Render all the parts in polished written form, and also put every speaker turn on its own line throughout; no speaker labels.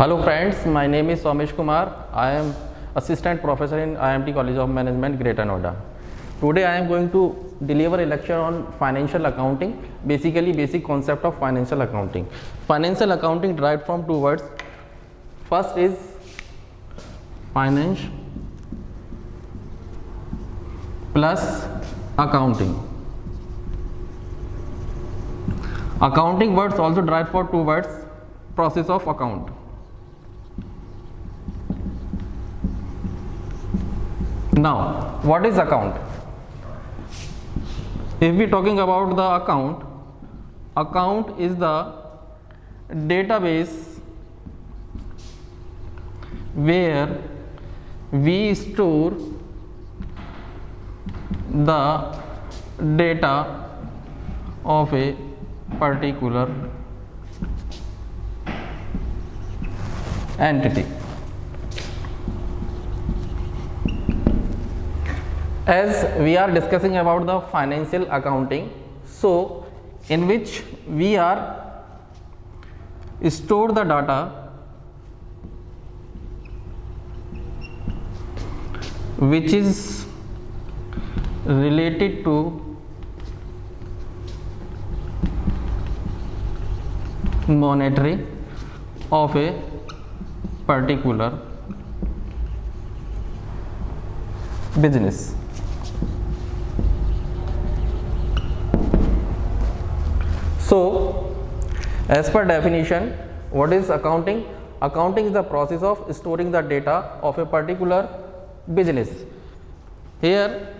Hello friends, my name is Somesh Kumar. I am assistant professor in IIMT College of Management, Greater Noida. Today I am going to deliver a lecture on financial accounting, basically basic concept of financial accounting. Financial accounting derived from two words. First is finance plus accounting. Accounting words also derived from two words, process of account. Now, what is account? If we are talking about the account, account is the database where we store the data of a particular entity. As we are discussing about the financial accounting, so in which we are store the data which is related to monetary of a particular business. So, as per definition, what is accounting? Accounting is the process of storing the data of a particular business. Here,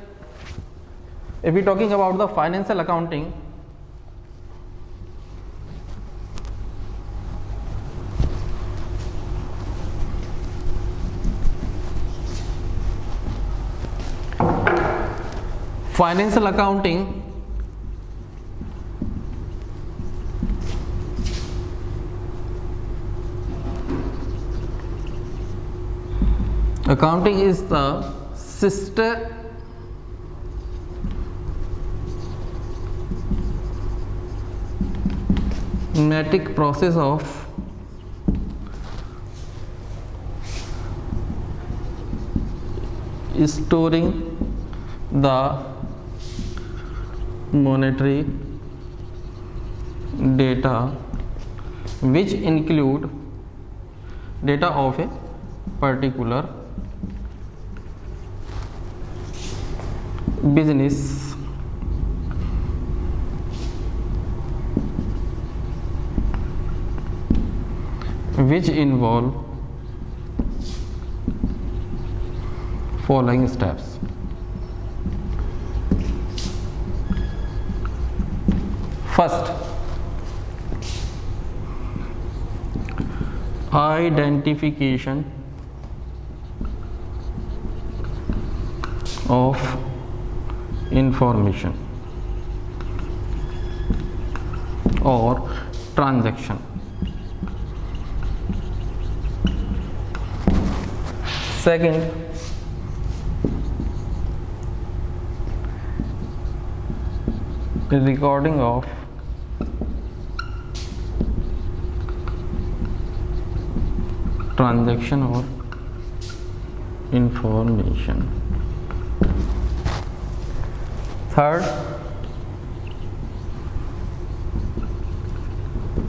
if we are talking about the financial accounting, financial accounting is the systematic process of storing the monetary data which include data of a particular business which involve following steps. First, identification of information or transaction. Second, recording of transaction or information. Third,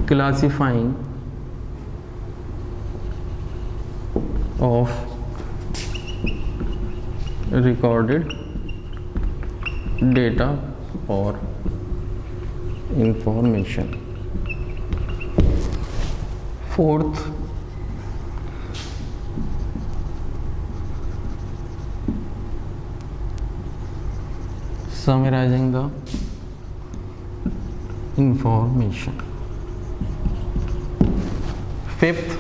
classifying of recorded data or information. Fourth, summarizing the information. Fifth,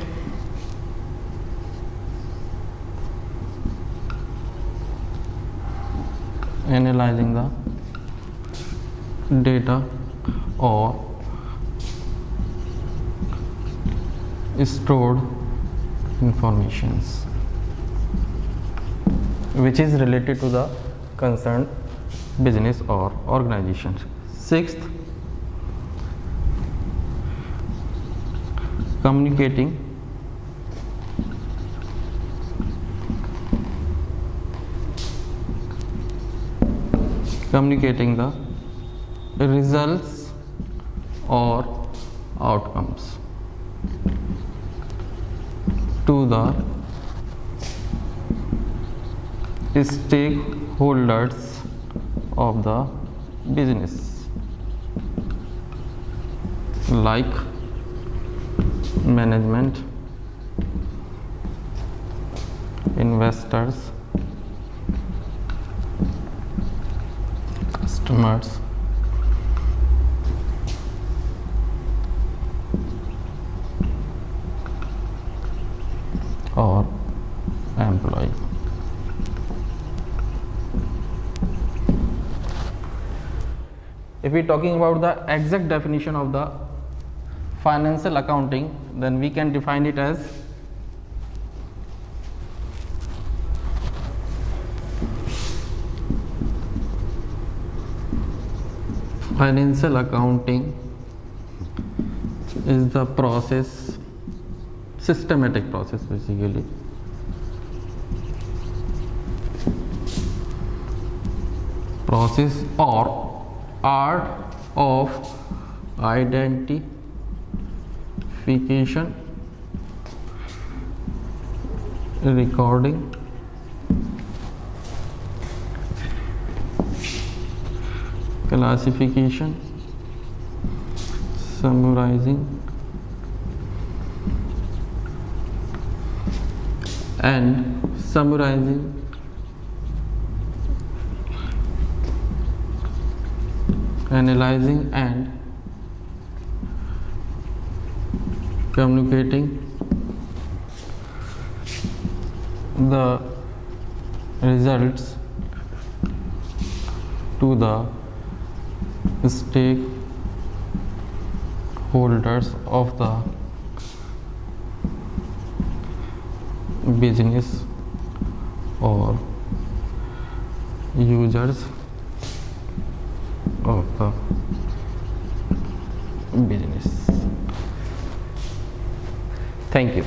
analyzing the data or stored informations which is related to the concerned business or organization. Sixth, communicating communicating the results or outcomes to the stakeholders of the business, like management, investors, customers, or employee. If we are talking about the exact definition of the financial accounting, then we can define it as financial accounting is the process, systematic process basically, process or art of identification, recording, classification, summarizing, analyzing and communicating the results to the stakeholders of the business or users of the business. Thank you.